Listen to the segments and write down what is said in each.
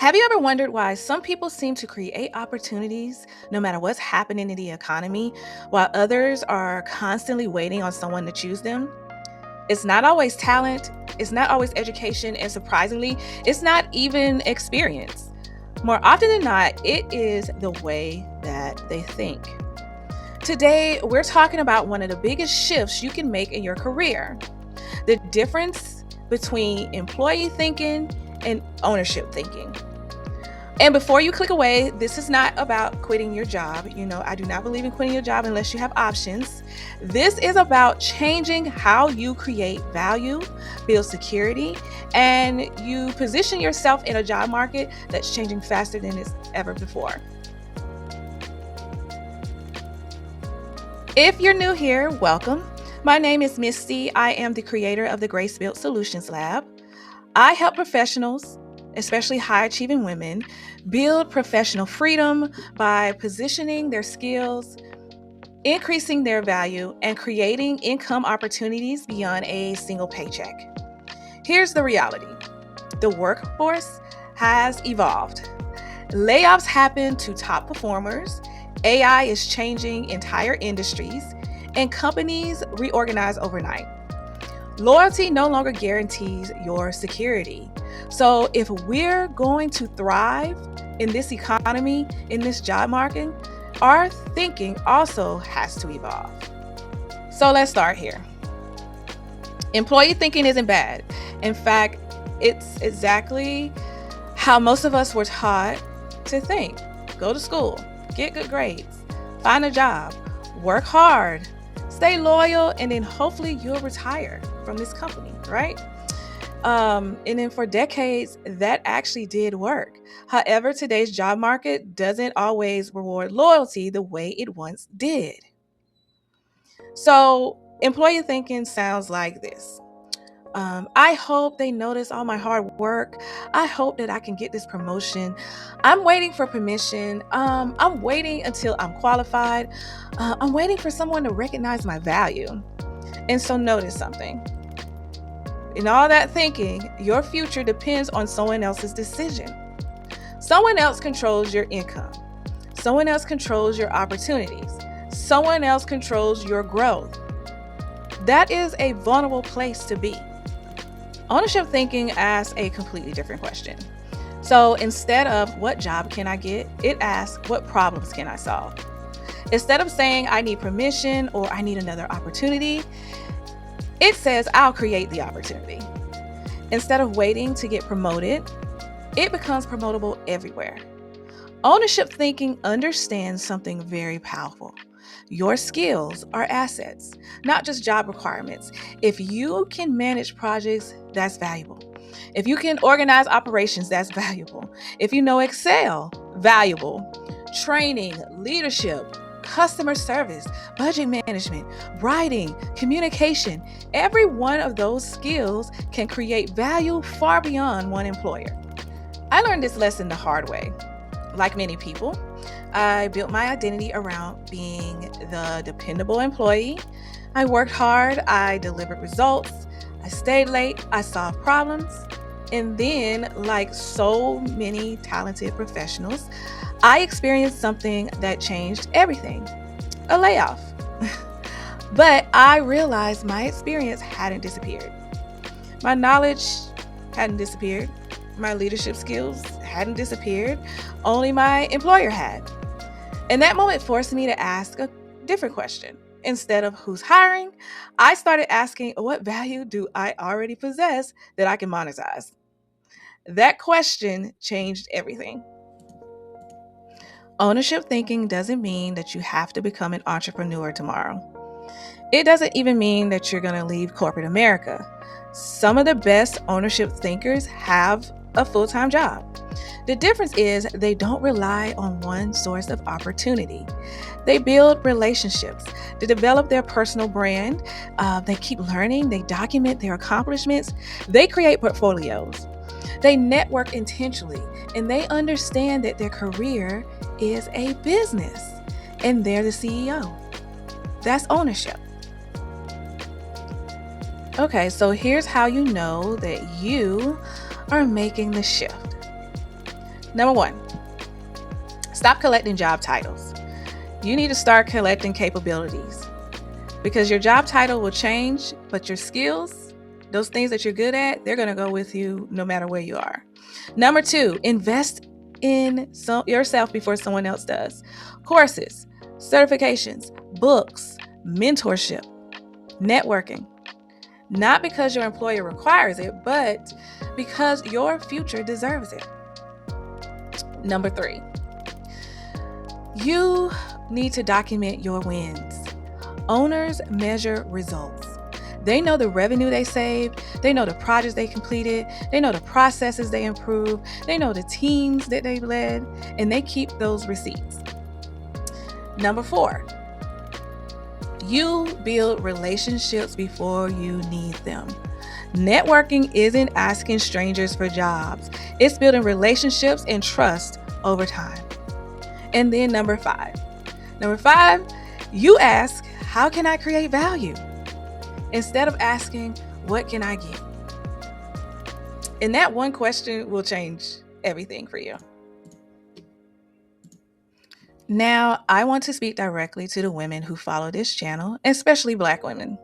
Have you ever wondered why some people seem to create opportunities no matter what's happening in the economy, while others are constantly waiting on someone to choose them? It's not always talent, it's not always education, and surprisingly, it's not even experience. More often than not, it is the way that they think. Today, we're talking about one of the biggest shifts you can make in your career: the difference between employee thinking and ownership thinking. And before you click away, this is not about quitting your job. I do not believe in quitting your job unless you have options. This is about changing how you create value, build security, and you position yourself in a job market that's changing faster than it's ever before. If you're new here, welcome. My name is Misty. I am the creator of the Grace Built Solutions Lab. I help professionals, especially high-achieving women, build professional freedom by positioning their skills, increasing their value, and creating income opportunities beyond a single paycheck. Here's the reality. The workforce has evolved. Layoffs happen to top performers, AI is changing entire industries, and companies reorganize overnight. Loyalty no longer guarantees your security. So if we're going to thrive in this economy, in this job market, our thinking also has to evolve. So let's start here. Employee thinking isn't bad. In fact, it's exactly how most of us were taught to think. Go to school, get good grades, find a job, work hard, stay loyal, and then hopefully you'll retire from this company, right? And then for decades, that actually did work. However, today's job market doesn't always reward loyalty the way it once did. So employee thinking sounds like this. I hope they notice all my hard work. I hope that I can get this promotion. I'm waiting for permission. I'm waiting until I'm qualified. I'm waiting for someone to recognize my value. And so notice something. In all that thinking, your future depends on someone else's decision. Someone else controls your income. Someone else controls your opportunities. Someone else controls your growth. That is a vulnerable place to be. Ownership thinking asks a completely different question. So instead of what job can I get, it asks what problems can I solve. Instead of saying I need permission or I need another opportunity, it says I'll create the opportunity. Instead of waiting to get promoted, it becomes promotable everywhere. Ownership thinking understands something very powerful. Your skills are assets, not just job requirements. If you can manage projects, that's valuable. If you can organize operations, that's valuable. If you know Excel, valuable. Training, leadership, customer service, budget management, writing, communication, every one of those skills can create value far beyond one employer. I learned this lesson the hard way. Like many people, I built my identity around being the dependable employee. I worked hard, I delivered results, I stayed late, I solved problems. And then, like so many talented professionals, I experienced something that changed everything: a layoff. But I realized my experience hadn't disappeared. My knowledge hadn't disappeared. My leadership skills hadn't disappeared. Only my employer had. And that moment forced me to ask a different question. Instead of who's hiring, I started asking, what value do I already possess that I can monetize? That question changed everything. Ownership thinking doesn't mean that you have to become an entrepreneur tomorrow. It doesn't even mean that you're going to leave corporate America. Some of the best ownership thinkers have a full-time job. The difference is they don't rely on one source of opportunity. They build relationships. They develop their personal brand. They keep learning. They document their accomplishments. They create portfolios. They network intentionally, and they understand that their career is a business, and they're the CEO. That's ownership. Okay, so here's how you know that you are making the shift. Number one, stop collecting job titles. You need to start collecting capabilities, because your job title will change, but your skills, those things that you're good at, they're going to go with you no matter where you are. Number two, invest in yourself before someone else does. Courses, certifications, books, mentorship, networking. Not because your employer requires it, but because your future deserves it. Number three, you need to document your wins. Owners measure results. They know the revenue they saved. They know the projects they completed. They know the processes they improved. They know the teams that they led, and they keep those receipts. Number four, you build relationships before you need them. Networking isn't asking strangers for jobs. It's building relationships and trust over time. And then number five, you ask, how can I create value? Instead of asking, what can I get? And that one question will change everything for you. Now, I want to speak directly to the women who follow this channel, especially Black women.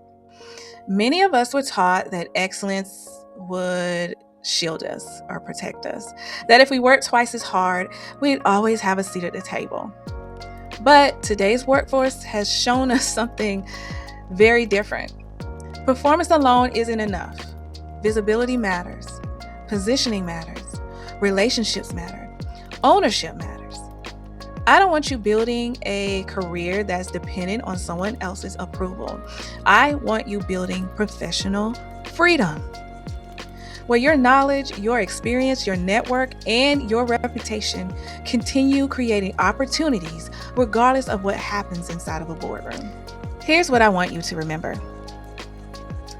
Many of us were taught that excellence would shield us or protect us, that if we worked twice as hard, we'd always have a seat at the table. But today's workforce has shown us something very different. Performance alone isn't enough. Visibility matters. Positioning matters. Relationships matter. Ownership matters. I don't want you building a career that's dependent on someone else's approval. I want you building professional freedom, where your knowledge, your experience, your network, and your reputation continue creating opportunities regardless of what happens inside of a boardroom. Here's what I want you to remember.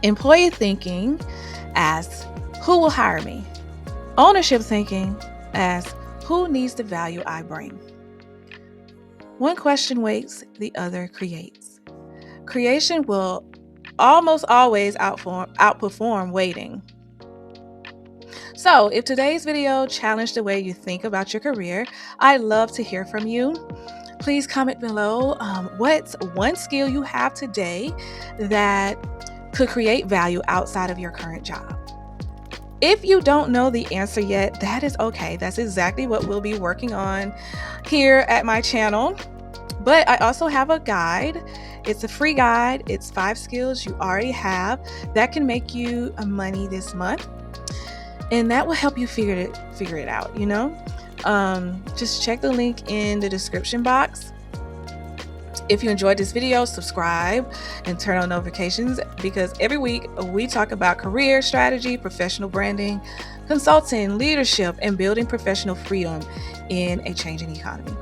Employee thinking as, who will hire me? Ownership thinking as, who needs the value I bring? One question waits, the other creates. Creation will almost always outperform waiting. So if today's video challenged the way you think about your career, I'd love to hear from you. Please comment below what's one skill you have today that could create value outside of your current job. If you don't know the answer yet, that is okay. That's exactly what we'll be working on here at my channel. But I also have a guide. It's a free guide. It's 5 skills you already have that can make you money this month. And that will help you figure it out, you know? Just check the link in the description box. If you enjoyed this video, subscribe and turn on notifications, because every week we talk about career strategy, professional branding, consulting, leadership, and building professional freedom in a changing economy.